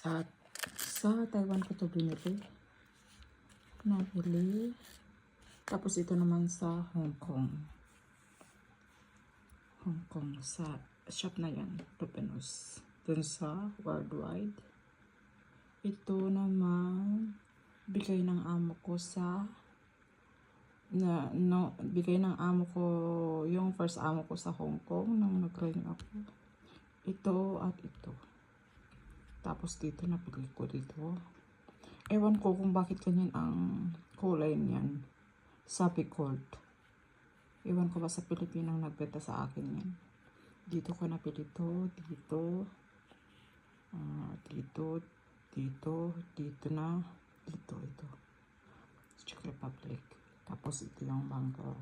At sa Taiwan ko to binili. Nabili. Tapos ito naman sa Hong Kong. Hong Kong. Sa shop na yan. Lupinos. Dun sa Worldwide. Ito naman bigay ng amo ko sa bigay ng amo ko, yung first amo ko sa Hong Kong nung nag-ring ako. Ito at ito. Tapos dito napili ko dito. Ewan ko kung bakit ganyan ang kulay niyan. Sabi gold. Ewan ko ba sa Pilipinang nagbenta sa akin yan. Dito ko napili ito, dito. Dito na, dito, ito. Czech Republic. Tapos ito yung Bangkok.